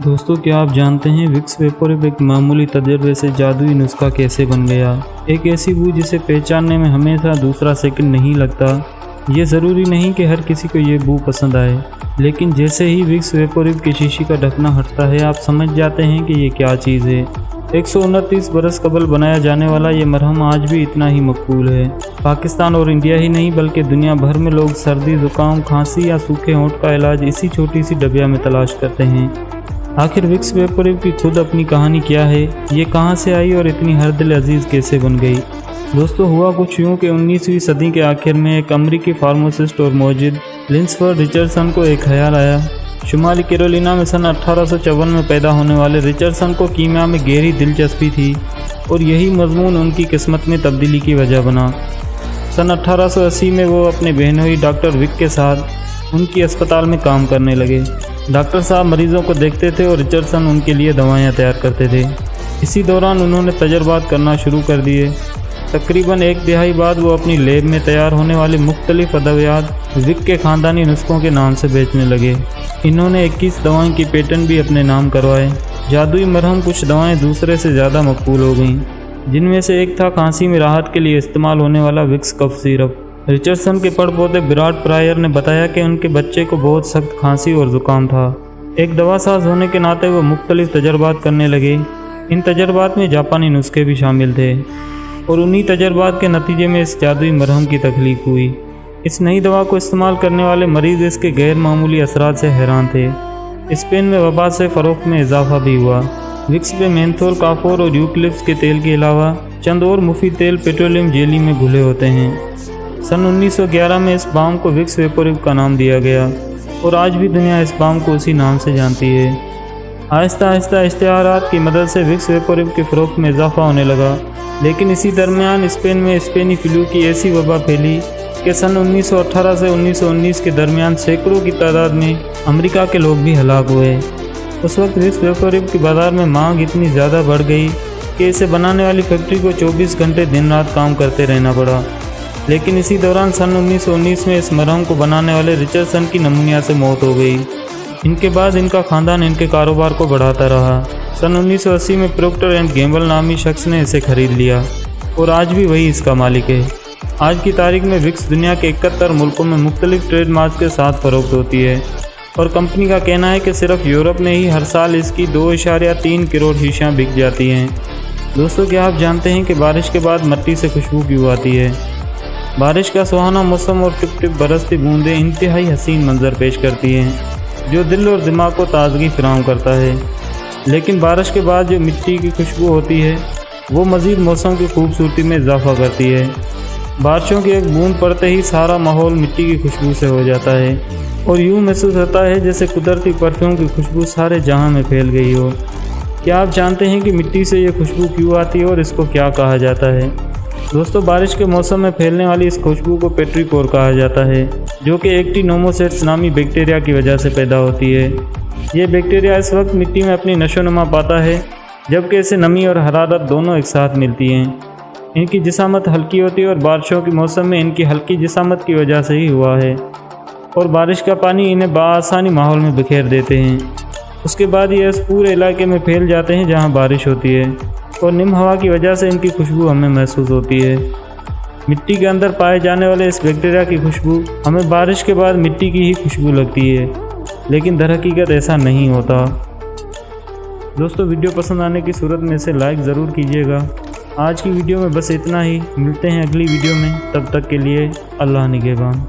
दोस्तों, क्या आप जानते हैं विक्स वेपोरिव एक मामूली तजर्बे से जादुई नुस्खा कैसे बन गया। एक ऐसी बू जिसे पहचानने में हमेशा दूसरा सेकंड नहीं लगता। ये ज़रूरी नहीं कि हर किसी को ये बू पसंद आए, लेकिन जैसे ही विक्स वेपोरिव की शीशी का ढकना हटता है आप समझ जाते हैं कि ये क्या चीज़ है। 129 बरस कबल बनाया जाने वाला ये मरहम आज भी इतना ही मकबूल है। पाकिस्तान और इंडिया ही नहीं बल्कि दुनिया भर में लोग सर्दी, ज़ुकाम, खांसी या सूखे होंठ का इलाज इसी छोटी सी डबिया में तलाश करते हैं। आखिर विक्स वेपोरिव की खुद अपनी कहानी क्या है, ये कहाँ से आई और इतनी हर दिल अजीज़ कैसे बन गई। दोस्तों, हुआ कुछ यूँ कि 19वीं सदी के आखिर में एक अमरीकी फार्मासिस्ट और मौजिद लिंसफर्ड रिचर्डसन को एक ख्याल आया। शुमाली कैरोलिना में सन 1854 में पैदा होने वाले रिचर्डसन को कीमिया में गहरी दिलचस्पी थी और यही मजमून उनकी किस्मत में तब्दीली की वजह बना। सन 1880 में वो अपने बहनोई डॉक्टर विक के साथ उनकी अस्पताल में काम करने लगे। डॉक्टर साहब मरीज़ों को देखते थे और रिचर्डसन उनके लिए दवाएं तैयार करते थे। इसी दौरान उन्होंने तजर्बात करना शुरू कर दिए। तकरीबन एक दिहाई बाद वो अपनी लैब में तैयार होने वाले मुख्तलिफ अद्वियात विक के ख़ानदानी नुस्खों के नाम से बेचने लगे। इन्होंने 21 दवाओं की पेटेंट भी अपने नाम करवाए। जादुई मरहम कुछ दवाएं दूसरे से ज़्यादा मकबूल हो गईं, जिनमें से एक था खांसी में राहत के लिए इस्तेमाल होने वाला विक्स कफ सिरप। रिचर्डसन के पड़पोते विराट प्रायर ने बताया कि उनके बच्चे को बहुत सख्त खांसी और ज़ुकाम था। एक दवासाज होने के नाते वो मुख्तलिफ तजर्बात करने लगे। इन तजर्बात में जापानी नुस्खे भी शामिल थे और उन्हीं तजर्बात के नतीजे में इस जादुई मरहम की तख्लीक हुई। इस नई दवा को इस्तेमाल करने वाले मरीज़ इसके गैर मामूली असरात से हैरान थे। स्पेन में वबा से फ़रोख्त में इजाफा भी हुआ। विक्स पे मेंथोल, काफोर और यूकलिप्स के तेल के अलावा चंद और मुफीद तेल पेट्रोलियम जेली में घुले होते हैं। सन 1911 में इस बाम को विक्स वेपोरिव का नाम दिया गया और आज भी दुनिया इस बाम को उसी नाम से जानती है। आहिस्ता आहिस्ता इश्तिहारात की मदद से विक्स वेपोरिव के फ़रोख्त में इजाफा होने लगा, लेकिन इसी दरमियान स्पेन में स्पेनी फ्लू की ऐसी वबा फैली कि सन 1918 से 1919 के दरमियान सैकड़ों की तादाद में अमेरिका के लोग भी हलाक हुए। उस वक्त विक्स वेपोरिव की बाज़ार में मांग इतनी ज़्यादा बढ़ गई कि इसे बनाने वाली फैक्ट्री को 24 घंटे दिन रात काम करते रहना पड़ा। लेकिन इसी दौरान सन 1919 में इस मरहम को बनाने वाले रिचर्डसन की नमूनिया से मौत हो गई। इनके बाद इनका ख़ानदान इनके कारोबार को बढ़ाता रहा। सन 1980 में प्रोक्टर एंड गैम्बल नामी शख्स ने इसे खरीद लिया और आज भी वही इसका मालिक है। आज की तारीख में विक्स दुनिया के 71 मुल्कों में मुख्तलिफ ट्रेडमार्क के साथ फ़रोख्त होती है और कंपनी का कहना है कि सिर्फ यूरोप में ही हर साल इसकी 2.3 करोड़ शीशियाँ बिक जाती हैं। दोस्तों, क्या आप जानते हैं कि बारिश के बाद मिट्टी से खुशबू क्यों आती है। बारिश का सुहाना मौसम और टिप टिप बरसती बूंदें इंतहाई हसीन मंजर पेश करती हैं जो दिल और दिमाग को ताजगी फराहम करता है। लेकिन बारिश के बाद जो मिट्टी की खुशबू होती है वो मज़ीद मौसम की खूबसूरती में इजाफा करती है। बारिशों की एक बूंद पड़ते ही सारा माहौल मिट्टी की खुशबू से हो जाता है और यूँ महसूस होता है जैसे कुदरती परफ्यूम की खुशबू सारे जहां में फैल गई हो। क्या आप जानते हैं कि मिट्टी से ये खुशबू क्यों आती है और इसको क्या कहा जाता है। दोस्तों, बारिश के मौसम में फैलने वाली इस खुशबू को पेट्रिकोर कहा जाता है, जो कि एक्टिनोमोसेट्स नामी बैक्टीरिया की वजह से पैदा होती है। ये बैक्टीरिया इस वक्त मिट्टी में अपनी नशोनुमा पाता है जबकि इसे नमी और हरारत दोनों एक साथ मिलती हैं। इनकी जिसामत हल्की होती है और बारिशों के मौसम में इनकी हल्की जिसामत की वजह से ही हुआ है और बारिश का पानी इन्हें बआसानी माहौल में बिखेर देते हैं। उसके बाद ये इस पूरे इलाके में फैल जाते हैं जहाँ बारिश होती है और निम हवा की वजह से इनकी खुशबू हमें महसूस होती है। मिट्टी के अंदर पाए जाने वाले इस बैक्टीरिया की खुशबू हमें बारिश के बाद मिट्टी की ही खुशबू लगती है, लेकिन दरहकीकत ऐसा नहीं होता। दोस्तों, वीडियो पसंद आने की सूरत में इसे लाइक ज़रूर कीजिएगा। आज की वीडियो में बस इतना ही। मिलते हैं अगली वीडियो में, तब तक के लिए अल्लाह निगहबान।